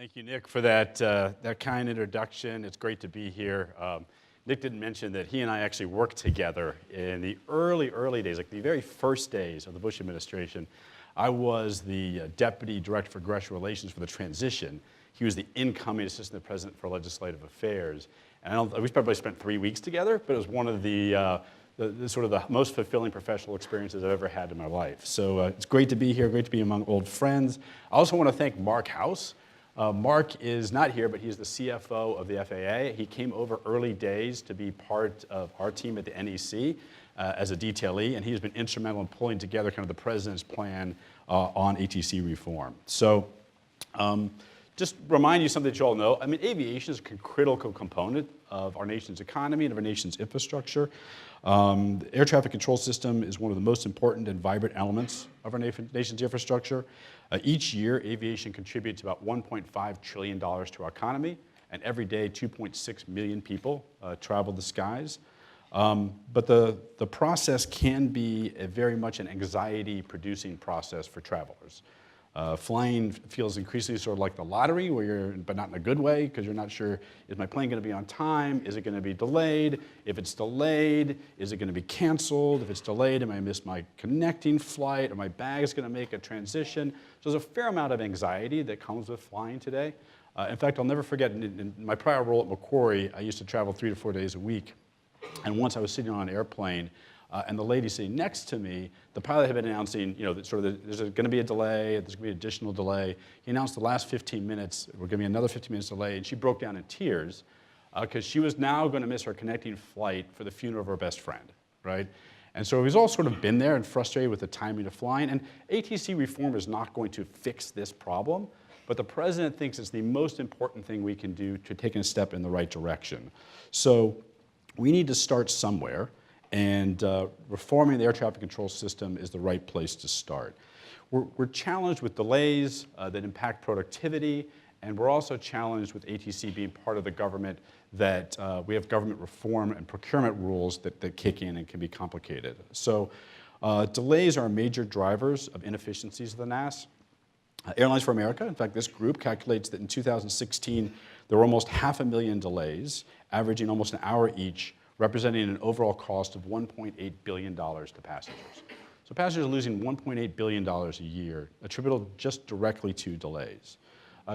Thank you, Nick, for that kind introduction. It's great to be here. Nick didn't mention that he and I actually worked together in the early days, like the very first days of the Bush administration. I was the Deputy Director for Congressional Relations for the transition. He was the incoming Assistant President for Legislative Affairs. And we probably spent 3 weeks together, but it was one of the sort of the most fulfilling professional experiences I've ever had in my life. So it's great to be here, great to be among old friends. I also want to thank Mark House. Mark is not here, but he's the CFO of the FAA. He came over early days to be part of our team at the NEC as a detailee, and he has been instrumental in pulling together kind of the president's plan on ATC reform. So just remind you something that you all know. I mean, aviation is a critical component of our nation's economy and of our nation's infrastructure. The air traffic control system is one of the most important and vibrant elements of our nation's infrastructure. Each year, aviation contributes about $1.5 trillion to our economy, and every day, 2.6 million people travel the skies. But the process can be very much an anxiety-producing process for travelers. Flying feels increasingly sort of like the lottery, but not in a good way, because you're not sure, is my plane going to be on time? Is it going to be delayed? If it's delayed, is it going to be canceled? If it's delayed, am I miss my connecting flight? Are my bags going to make a transition? So there's a fair amount of anxiety that comes with flying today. In fact, I'll never forget, in my prior role at Macquarie, I used to travel 3 to 4 days a week. And once I was sitting on an airplane, and the lady sitting next to me, the pilot had been announcing, that there's going to be a delay, there's going to be additional delay. He announced the last 15 minutes, we're going to be another 15 minutes delay, and she broke down in tears because she was now going to miss her connecting flight for the funeral of her best friend, right? And so we've all sort of been there and frustrated with the timing of flying, and ATC reform is not going to fix this problem, but the president thinks it's the most important thing we can do to take a step in the right direction. So we need to start somewhere. And reforming the air traffic control system is the right place to start. We're challenged with delays that impact productivity, and we're also challenged with ATC being part of the government that we have government reform and procurement rules that kick in and can be complicated. So delays are major drivers of inefficiencies of the NAS. Airlines for America, in fact, this group calculates that in 2016, there were almost 500,000 delays, averaging almost an hour each, representing an overall cost of $1.8 billion to passengers. So passengers are losing $1.8 billion a year, attributable just directly to delays.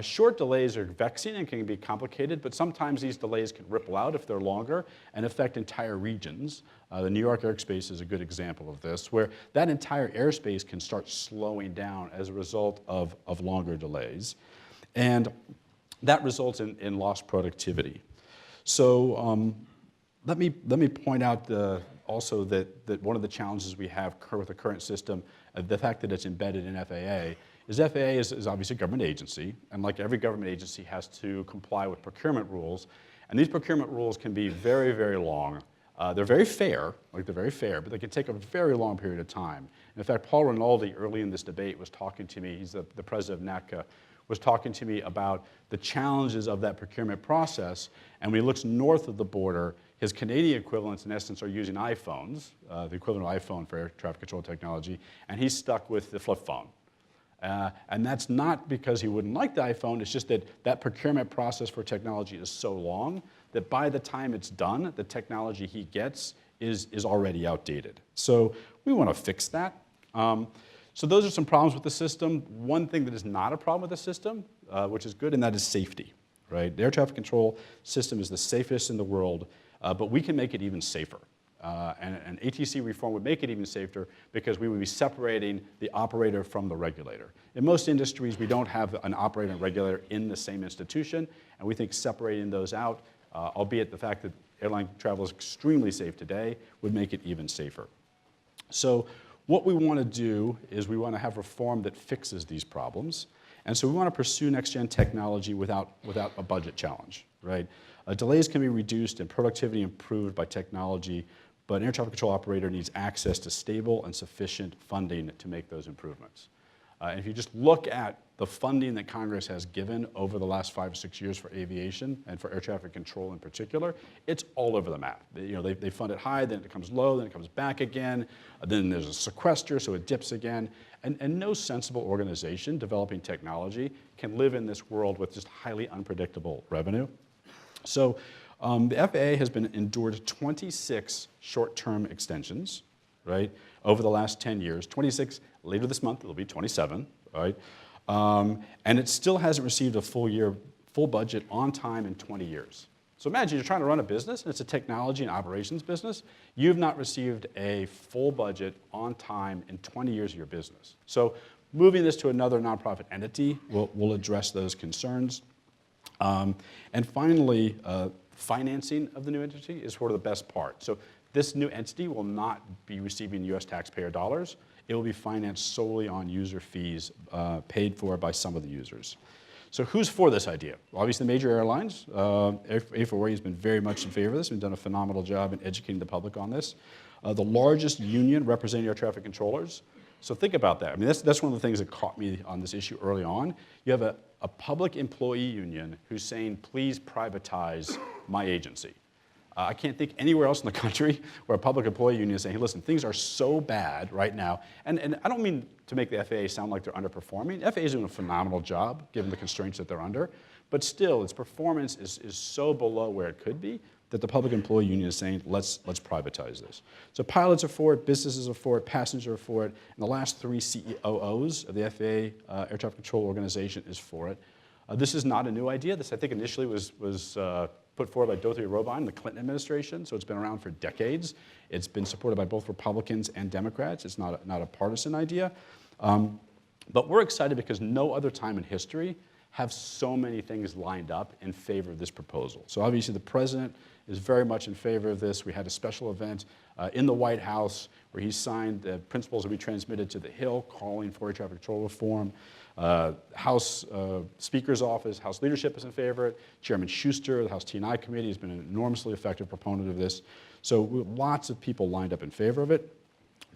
Short delays are vexing and can be complicated, but sometimes these delays can ripple out if they're longer and affect entire regions. The New York airspace is a good example of this, where that entire airspace can start slowing down as a result of longer delays. And that results in lost productivity. So let me point out also that one of the challenges we have with the current system, the fact that it's embedded in FAA, is FAA is obviously a government agency, and like every government agency has to comply with procurement rules, and these procurement rules can be very, very long. They're very fair, but they can take a very long period of time. And in fact, Paul Rinaldi, early in this debate, was talking to me, he's the president of NATCA, was talking to me about the challenges of that procurement process, and when he looks north of the border, his Canadian equivalents, in essence, are using iPhones, the equivalent of iPhone for air traffic control technology, and he's stuck with the flip phone. And that's not because he wouldn't like the iPhone, it's just that procurement process for technology is so long that by the time it's done, the technology he gets is already outdated. So we want to fix that. So those are some problems with the system. One thing that is not a problem with the system, which is good, and that is safety, right? The air traffic control system is the safest in the world, but we can make it even safer. And ATC reform would make it even safer because we would be separating the operator from the regulator. In most industries, we don't have an operator and regulator in the same institution, and we think separating those out, albeit the fact that airline travel is extremely safe today, would make it even safer. So what we want to do is we want to have reform that fixes these problems. And so we want to pursue next-gen technology without a budget challenge, right? Delays can be reduced and productivity improved by technology, but an air traffic control operator needs access to stable and sufficient funding to make those improvements. And if you just look at the funding that Congress has given over the last 5 or 6 years for aviation and for air traffic control in particular, it's all over the map. They fund it high, then it comes low, then it comes back again, then there's a sequester, so it dips again. And no sensible organization developing technology can live in this world with just highly unpredictable revenue. So the FAA has been endured 26 short-term extensions, right, over the last 10 years. 26, later this month, it'll be 27, right? And it still hasn't received a full budget on time in 20 years. So imagine you're trying to run a business, and it's a technology and operations business. You've not received a full budget on time in 20 years of your business. So moving this to another nonprofit entity will address those concerns. And finally, financing of the new entity is sort of the best part. So this new entity will not be receiving U.S. taxpayer dollars. It will be financed solely on user fees paid for by some of the users. So who's for this idea? Well, obviously, the major airlines. A4A has been very much in favor of this. We've done a phenomenal job in educating the public on this. The largest union representing air traffic controllers. So think about that. I mean, that's one of the things that caught me on this issue early on. You have a public employee union who's saying, please privatize my agency. I can't think anywhere else in the country where a public employee union is saying, hey, listen, things are so bad right now. And I don't mean to make the FAA sound like they're underperforming. The FAA is doing a phenomenal job, given the constraints that they're under. But still, its performance is so below where it could be that the public employee union is saying, let's privatize this. So pilots are for it, businesses are for it, passengers are for it, and the last 3 CEOs of the FAA Air Traffic Control Organization is for it. This is not a new idea. This, I think, initially was put forward by Dorothy Robine in the Clinton administration, so it's been around for decades. It's been supported by both Republicans and Democrats. It's not a partisan idea. But we're excited because no other time in history have so many things lined up in favor of this proposal. So obviously the president is very much in favor of this. We had a special event in the White House where he signed the principles that we transmitted to the Hill calling for air traffic control reform. House Speaker's Office, House leadership is in favor of it. Chairman Schuster, the House T&I Committee, has been an enormously effective proponent of this. So lots of people lined up in favor of it.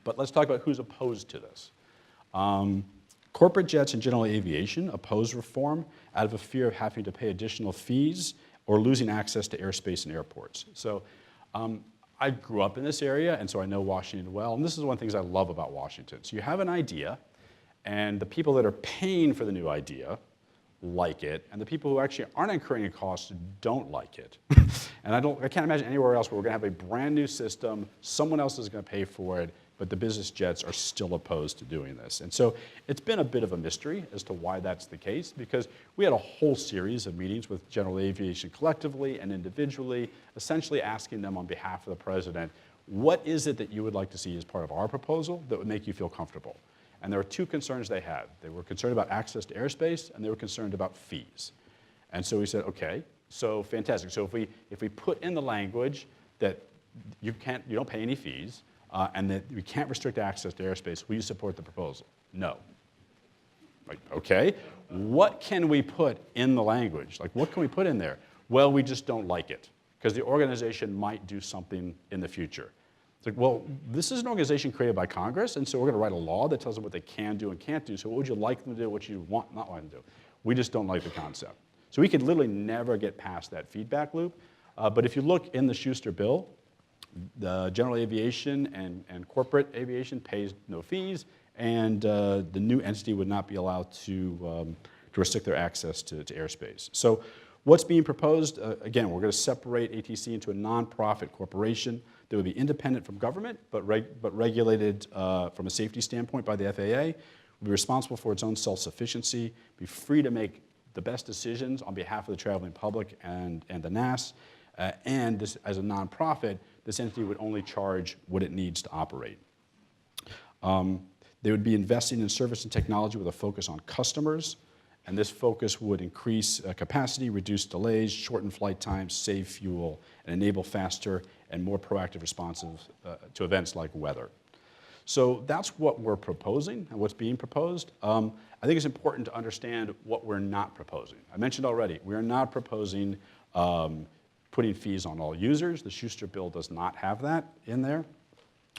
But let's talk about who's opposed to this. Corporate jets and general aviation oppose reform out of a fear of having to pay additional fees or losing access to airspace and airports. So I grew up in this area, and so I know Washington well. And this is one of the things I love about Washington. So you have an idea, and the people that are paying for the new idea like it, and the people who actually aren't incurring a cost don't like it. And I can't imagine anywhere else where we're going to have a brand new system, someone else is going to pay for it, but the business jets are still opposed to doing this. And so it's been a bit of a mystery as to why that's the case, because we had a whole series of meetings with general aviation collectively and individually, essentially asking them on behalf of the president, what is it that you would like to see as part of our proposal that would make you feel comfortable? And there were 2 concerns they had. They were concerned about access to airspace, and they were concerned about fees. And so we said, okay, so fantastic. So if we put in the language that you don't pay any fees, and that we can't restrict access to airspace, will you support the proposal? No. Like, okay, what can we put in the language? Like, what can we put in there? Well, we just don't like it, because the organization might do something in the future. It's like, well, this is an organization created by Congress, and so we're going to write a law that tells them what they can do and can't do. So what would you like them to do, what you want not want them to do? We just don't like the concept. So we could literally never get past that feedback loop. But if you look in the Schuster bill, the general aviation and corporate aviation pays no fees, and the new entity would not be allowed to restrict their access to airspace. So what's being proposed, again, we're going to separate ATC into a nonprofit corporation that would be independent from government, but regulated from a safety standpoint by the FAA, would be responsible for its own self-sufficiency, be free to make the best decisions on behalf of the traveling public and the NAS, and this, as a nonprofit, this entity would only charge what it needs to operate. They would be investing in service and technology with a focus on customers, and this focus would increase capacity, reduce delays, shorten flight times, save fuel, and enable faster and more proactive responses to events like weather. So that's what we're proposing and what's being proposed. I think it's important to understand what we're not proposing. I mentioned already, we are not proposing putting fees on all users. The Schuster bill does not have that in there.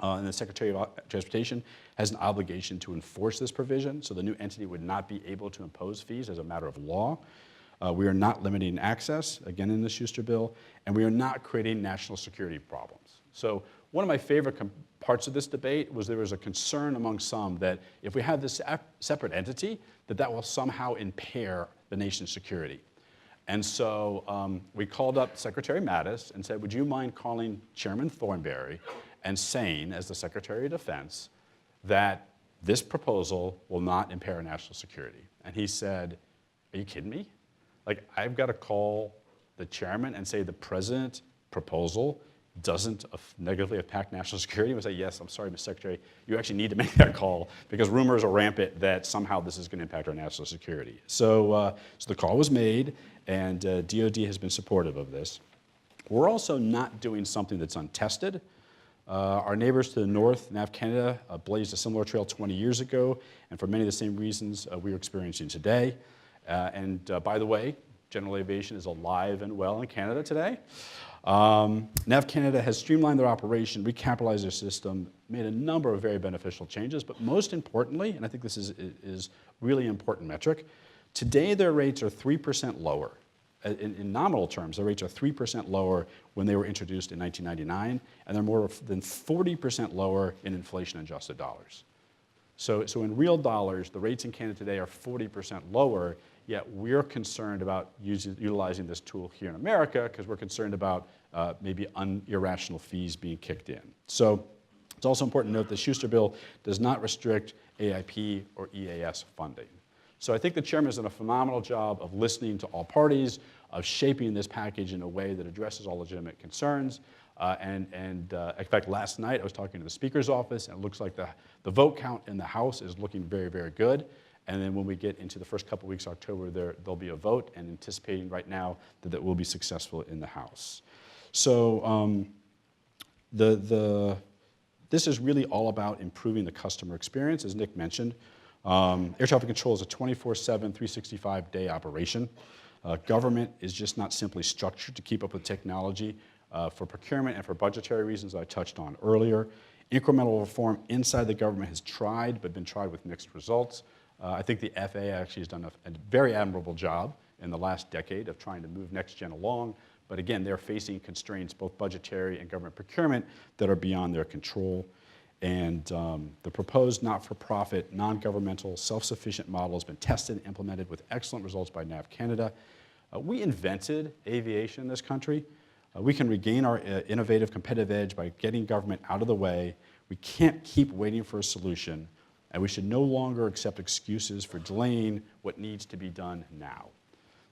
And the Secretary of Transportation has an obligation to enforce this provision, so the new entity would not be able to impose fees as a matter of law. We are not limiting access, again in the Schuster bill, and we are not creating national security problems. So one of my favorite parts of this debate was there was a concern among some that if we have this separate entity, that will somehow impair the nation's security. And so we called up Secretary Mattis and said, would you mind calling Chairman Thornberry and saying, as the Secretary of Defense, that this proposal will not impair national security? And he said, are you kidding me? Like, I've got to call the chairman and say the president's proposal doesn't negatively impact national security? He would say, yes, I'm sorry, Mr. Secretary, you actually need to make that call because rumors are rampant that somehow this is going to impact our national security. So, so the call was made, and DOD has been supportive of this. We're also not doing something that's untested. Our neighbors to the north, NAV Canada, blazed a similar trail 20 years ago, and for many of the same reasons we are experiencing today. And by the way, general aviation is alive and well in Canada today. NAV Canada has streamlined their operation, recapitalized their system, made a number of very beneficial changes, but most importantly, and I think this is really important metric, today their rates are 3% lower. In nominal terms, their rates are 3% lower when they were introduced in 1999, and they're more than 40% lower in inflation-adjusted dollars. So in real dollars, the rates in Canada today are 40% lower, yet we're concerned about utilizing this tool here in America because we're concerned about maybe irrational fees being kicked in. So it's also important to note the Schuster bill does not restrict AIP or EAS funding. So I think the chairman has done a phenomenal job of listening to all parties, of shaping this package in a way that addresses all legitimate concerns. In fact, last night I was talking to the Speaker's office, and it looks like the vote count in the House is looking very, very good. And then when we get into the first couple weeks of October, there'll be a vote, and anticipating right now that will be successful in the House. So this is really all about improving the customer experience, as Nick mentioned. Air traffic control is a 24/7, 365-day operation. Government is just not simply structured to keep up with technology for procurement and for budgetary reasons I touched on earlier. Incremental reform inside the government has tried, but been tried with mixed results. I think the FAA actually has done a very admirable job in the last decade of trying to move NextGen along, but again, they're facing constraints, both budgetary and government procurement, that are beyond their control. And the proposed not-for-profit, non-governmental, self-sufficient model has been tested and implemented with excellent results by NAV Canada. We invented aviation in this country. We can regain our innovative competitive edge by getting government out of the way. We can't keep waiting for a solution, and we should no longer accept excuses for delaying what needs to be done now.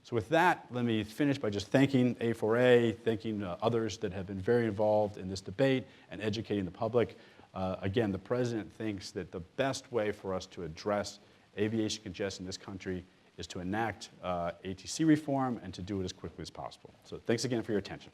So with that, let me finish by just thanking A4A, thanking others that have been very involved in this debate and educating the public. Again, the President thinks that the best way for us to address aviation congestion in this country is to enact ATC reform and to do it as quickly as possible. So thanks again for your attention.